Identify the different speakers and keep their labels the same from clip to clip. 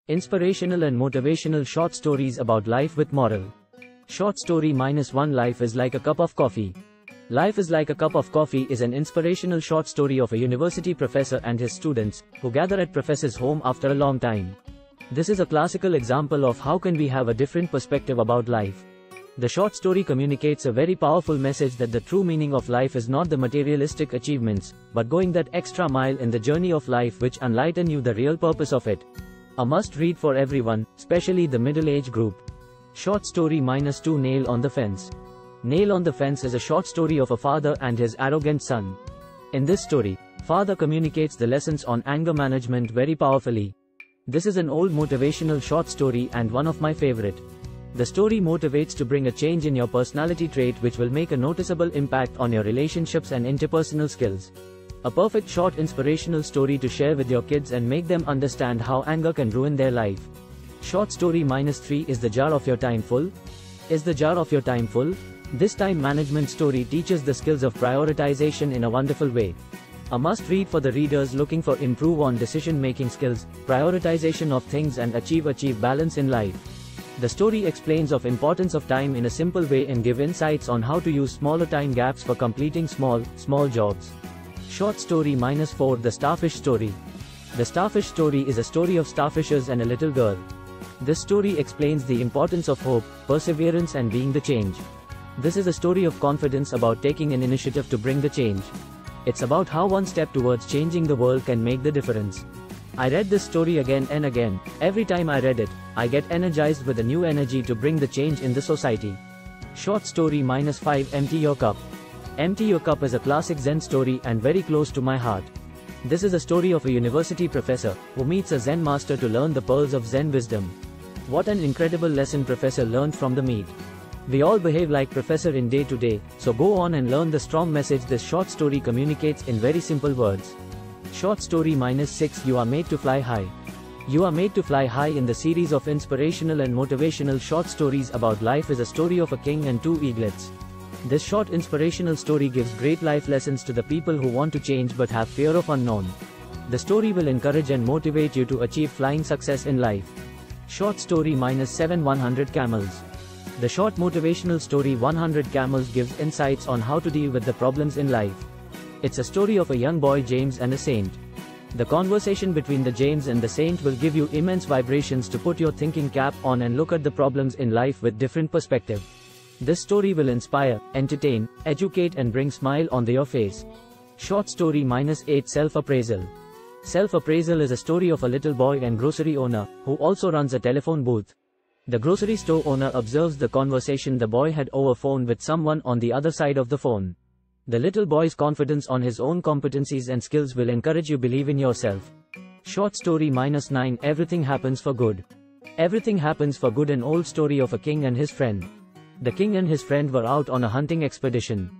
Speaker 1: Inspirational and motivational short stories about life with moral. Short story -1 Life is like a cup of coffee. Life is like a cup of coffee is an inspirational short story of a university professor and his students, who gather at professor's home after a long time. This is a classical example of how can we have a different perspective about life. The short story communicates a very powerful message that the true meaning of life is not the materialistic achievements, but going that extra mile in the journey of life which enlighten you the real purpose of it. A must-read for everyone, especially the middle-age group. Short story -2 Nail on the Fence. Nail on the Fence is a short story of a father and his arrogant son. In this story, father communicates the lessons on anger management very powerfully. This is an old motivational short story and one of my favorite. The story motivates to bring a change in your personality trait which will make a noticeable impact on your relationships and interpersonal skills. A perfect short inspirational story to share with your kids and make them understand how anger can ruin their life. Short story -3 Is the jar of your time full? Is the jar of your time full? This time management story teaches the skills of prioritization in a wonderful way. A must-read for the readers looking for improve on decision-making skills, prioritization of things and achieve balance in life. The story explains of importance of time in a simple way and give insights on how to use smaller time gaps for completing small jobs. Short story -4 The Starfish Story. The Starfish Story is a story of starfishes and a little girl. This story explains the importance of hope, perseverance and being the change. This is a story of confidence about taking an initiative to bring the change. It's about how one step towards changing the world can make the difference. I read this story again and again. Every time I read it, I get energized with a new energy to bring the change in the society. Short story -5 Empty Your Cup. Empty Your Cup is a classic Zen story and very close to my heart. This is a story of a university professor, who meets a Zen master to learn the pearls of Zen wisdom. What an incredible lesson professor learned from the meet. We all behave like professor in day to day, so go on and learn the strong message this short story communicates in very simple words. Short story -6 You Are Made to Fly High. You Are Made to Fly High in the series of inspirational and motivational short stories about life is a story of a king and two eaglets. This short inspirational story gives great life lessons to the people who want to change but have fear of unknown. The story will encourage and motivate you to achieve flying success in life. Short story -7 100 Camels. The short motivational story 100 Camels gives insights on how to deal with the problems in life. It's a story of a young boy James and a saint. The conversation between the James and the saint will give you immense vibrations to put your thinking cap on and look at the problems in life with different perspective. This story will inspire, entertain, educate and bring smile on your face. Short story -8 Self-Appraisal. Self-Appraisal is a story of a little boy and grocery owner, who also runs a telephone booth. The grocery store owner observes the conversation the boy had over phone with someone on the other side of the phone. The little boy's confidence on his own competencies and skills will encourage you believe in yourself. Short story -9 Everything Happens for Good. Everything Happens for Good An old story of a king and his friend. The king and his friend were out on a hunting expedition.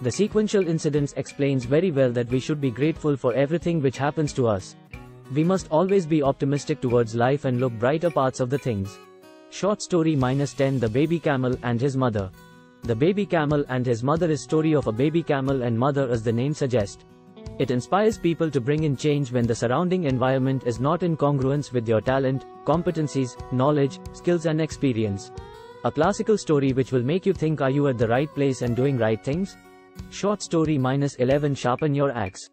Speaker 1: The sequential incidents explains very well that we should be grateful for everything which happens to us. We must always be optimistic towards life and look brighter parts of the things. Short story -10 The Baby Camel and His Mother. The Baby Camel and His Mother is story of a baby camel and mother as the name suggests. It inspires people to bring in change when the surrounding environment is not in congruence with your talent, competencies, knowledge, skills and experience. A classical story which will make you think are you at the right place and doing right things? Short story -11 Sharpen Your Axe.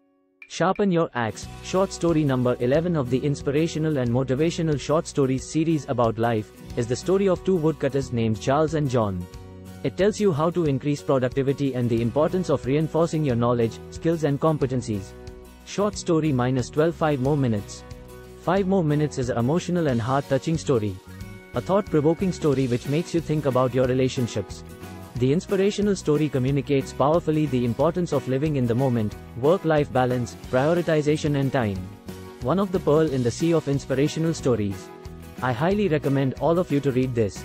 Speaker 1: Sharpen Your Axe, short story number 11 of the inspirational and motivational short stories series about life, is the story of two woodcutters named Charles and John. It tells you how to increase productivity and the importance of reinforcing your knowledge, skills and competencies. Short story -12 5 More Minutes. 5 More Minutes is an emotional and heart-touching story. A thought-provoking story which makes you think about your relationships. The inspirational story communicates powerfully the importance of living in the moment, work-life balance, prioritization and time. One of the pearl in the sea of inspirational stories. I highly recommend all of you to read this.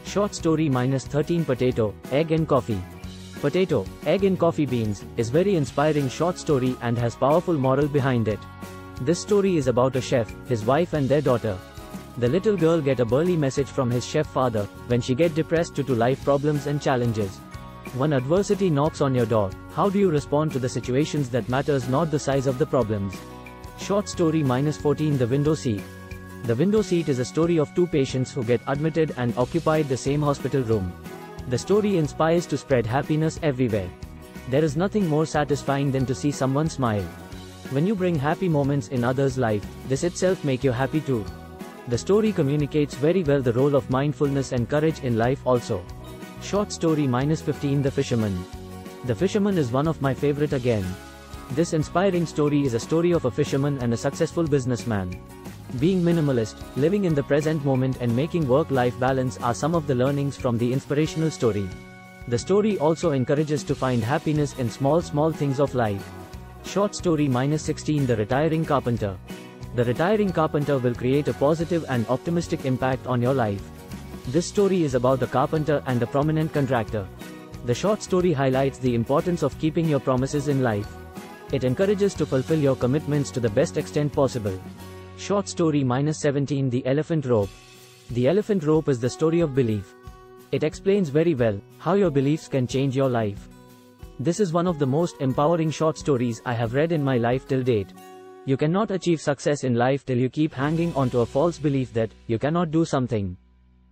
Speaker 1: Short story -13 Potato, Egg and Coffee. Potato, Egg and Coffee Beans is very inspiring short story and has powerful moral behind it. This story is about a chef, his wife and their daughter. The little girl get a burly message from his chef father, when she get depressed due to life problems and challenges. When adversity knocks on your door, how do you respond to the situations that matters not the size of the problems? Short story -14 The Window Seat. The window seat is a story of two patients who get admitted and occupied the same hospital room. The story inspires to spread happiness everywhere. There is nothing more satisfying than to see someone smile. When you bring happy moments in others' life, this itself make you happy too. The story communicates very well the role of mindfulness and courage in life also. Short story -15 The Fisherman. The Fisherman is one of my favorite again. This inspiring story is a story of a fisherman and a successful businessman. Being minimalist, living in the present moment and making work-life balance are some of the learnings from the inspirational story. The story also encourages to find happiness in small things of life. Short story -16 The Retiring Carpenter. The Retiring Carpenter will create a positive and optimistic impact on your life. This story is about a carpenter and a prominent contractor. The short story highlights the importance of keeping your promises in life. It encourages to fulfill your commitments to the best extent possible. Short story -17 The Elephant Rope. The Elephant Rope is the story of belief. It explains very well how your beliefs can change your life. This is one of the most empowering short stories I have read in my life till date. You cannot achieve success in life till you keep hanging onto a false belief that you cannot do something.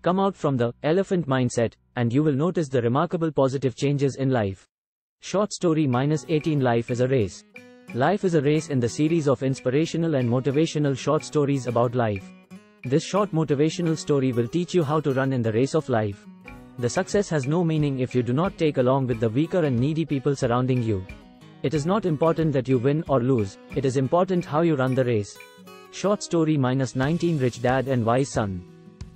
Speaker 1: Come out from the elephant mindset, and you will notice the remarkable positive changes in life. Short story -18 Life is a Race. Life is a race in the series of inspirational and motivational short stories about life. This short motivational story will teach you how to run in the race of life. The success has no meaning if you do not take along with the weaker and needy people surrounding you. It is not important that you win or lose, it is important how you run the race. Short story -19 Rich Dad and Wise Son.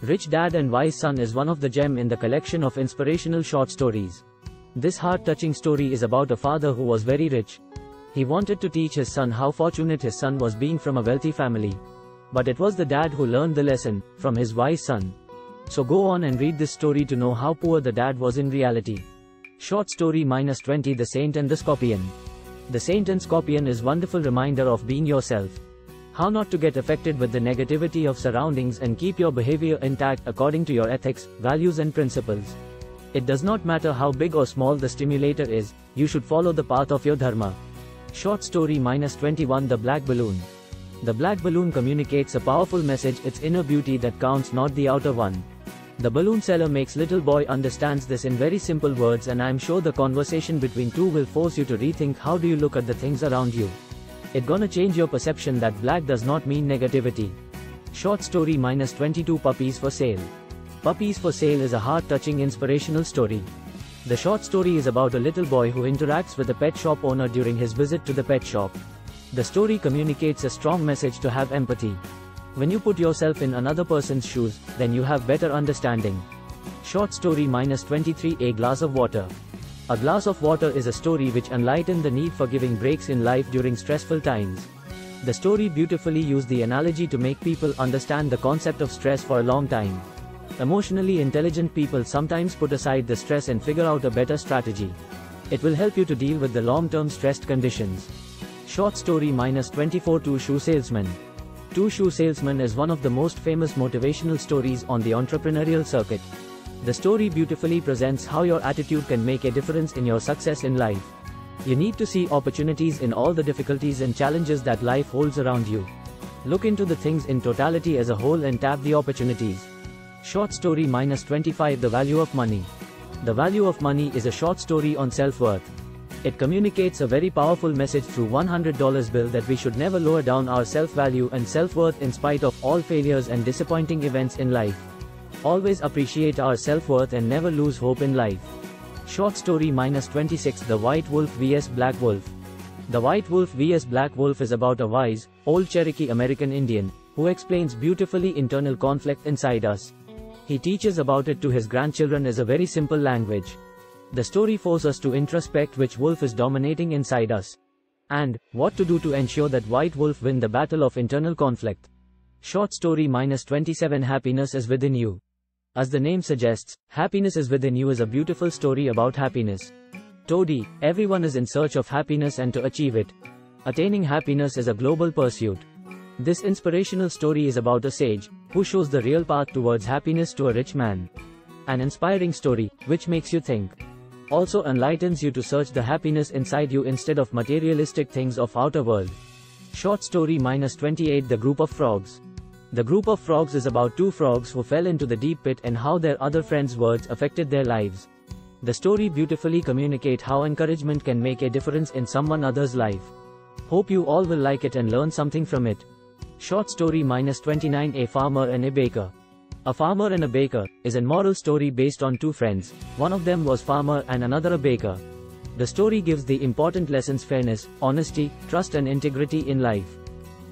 Speaker 1: Rich Dad and Wise Son is one of the gem in the collection of inspirational short stories. This heart-touching story is about a father who was very rich. He wanted to teach his son how fortunate his son was being from a wealthy family. But it was the dad who learned the lesson from his wise son. So go on and read this story to know how poor the dad was in reality. Short story -20 The Saint and the Scorpion. The Saint and Scorpion is a wonderful reminder of being yourself. How not to get affected with the negativity of surroundings and keep your behavior intact according to your ethics, values and principles. It does not matter how big or small the stimulator is, you should follow the path of your dharma. Short story -21 The Black Balloon. The black balloon communicates a powerful message, its inner beauty that counts, not the outer one. The balloon seller makes little boy understands this in very simple words, and I am sure the conversation between two will force you to rethink how do you look at the things around you. It gonna change your perception that black does not mean negativity. Short story -22 Puppies for Sale. Puppies for Sale is a heart-touching inspirational story. The short story is about a little boy who interacts with a pet shop owner during his visit to the pet shop. The story communicates a strong message to have empathy. When you put yourself in another person's shoes, then you have better understanding. Short story -23 A Glass of Water. A Glass of Water is a story which enlightens the need for giving breaks in life during stressful times. The story beautifully used the analogy to make people understand the concept of stress for a long time. Emotionally intelligent people sometimes put aside the stress and figure out a better strategy. It will help you to deal with the long-term stressed conditions. Short story -24 Two Shoe Salesman. Two Shoe Salesman is one of the most famous motivational stories on the entrepreneurial circuit. The story beautifully presents how your attitude can make a difference in your success in life. You need to see opportunities in all the difficulties and challenges that life holds around you. Look into the things in totality as a whole and tap the opportunities. Short story -25 The Value of Money. The Value of Money is a short story on self-worth. It communicates a very powerful message through $100 bill that we should never lower down our self-value and self-worth in spite of all failures and disappointing events in life. Always appreciate our self-worth and never lose hope in life. Short story -26 The White Wolf vs Black Wolf. The White Wolf vs Black Wolf is about a wise, old Cherokee American Indian, who explains beautifully internal conflict inside us. He teaches about it to his grandchildren as a very simple language. The story forces us to introspect which wolf is dominating inside us, and what to do to ensure that white wolf win the battle of internal conflict. Short story -27 Happiness is Within You. As the name suggests, happiness is within you is a beautiful story about happiness. Toady, everyone is in search of happiness and to achieve it. Attaining happiness is a global pursuit. This inspirational story is about a sage, who shows the real path towards happiness to a rich man. An inspiring story, which makes you think. Also enlightens you to search the happiness inside you instead of materialistic things of outer world. Short story -28 The Group of Frogs. The group of frogs is about two frogs who fell into the deep pit and how their other friends' words affected their lives. The story beautifully communicates how encouragement can make a difference in someone other's life. Hope you all will like it and learn something from it. Short story -29, A Farmer and a Baker. A Farmer and a Baker is a moral story based on two friends. One of them was farmer and another a baker. The story gives the important lessons: fairness, honesty, trust and integrity in life.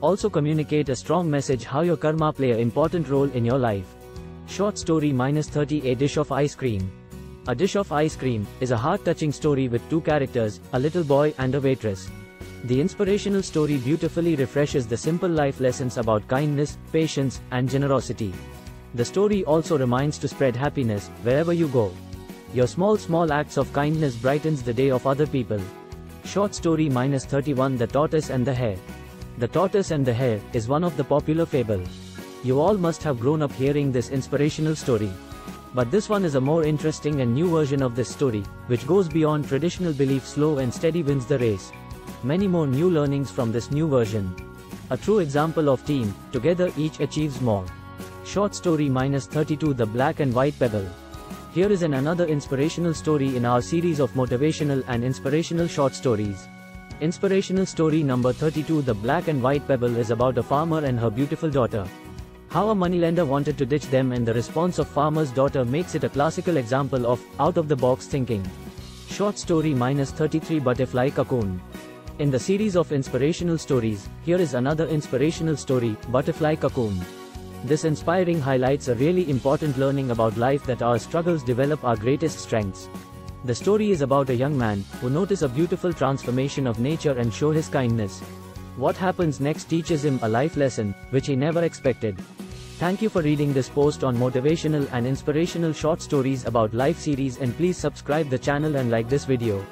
Speaker 1: Also communicate a strong message how your karma play an important role in your life. Short story -30, A Dish of Ice Cream. A Dish of Ice Cream is a heart-touching story with two characters, a little boy and a waitress. The inspirational story beautifully refreshes the simple life lessons about kindness, patience, and generosity. The story also reminds to spread happiness wherever you go. Your small acts of kindness brightens the day of other people. Short story -31, The Tortoise and the Hare. The Tortoise and the Hare is one of the popular fable. You all must have grown up hearing this inspirational story. But this one is a more interesting and new version of this story, which goes beyond traditional belief: slow and steady wins the race. Many more new learnings from this new version. A true example of team, together each achieves more. Short story -32, The Black and White Pebble. Here is another inspirational story in our series of motivational and inspirational short stories. Inspirational story number 32, The Black and White Pebble, is about a farmer and her beautiful daughter. How a moneylender wanted to ditch them, and the response of farmer's daughter makes it a classical example of out-of-the-box thinking. Short story -33, Butterfly Cocoon. In the series of inspirational stories, here is another inspirational story, Butterfly Cocoon. This inspiring highlights a really important learning about life, that our struggles develop our greatest strengths. The story is about a young man who notices a beautiful transformation of nature and shows his kindness. What happens next teaches him a life lesson, which he never expected. Thank you for reading this post on motivational and inspirational short stories about life series, and please subscribe the channel and like this video.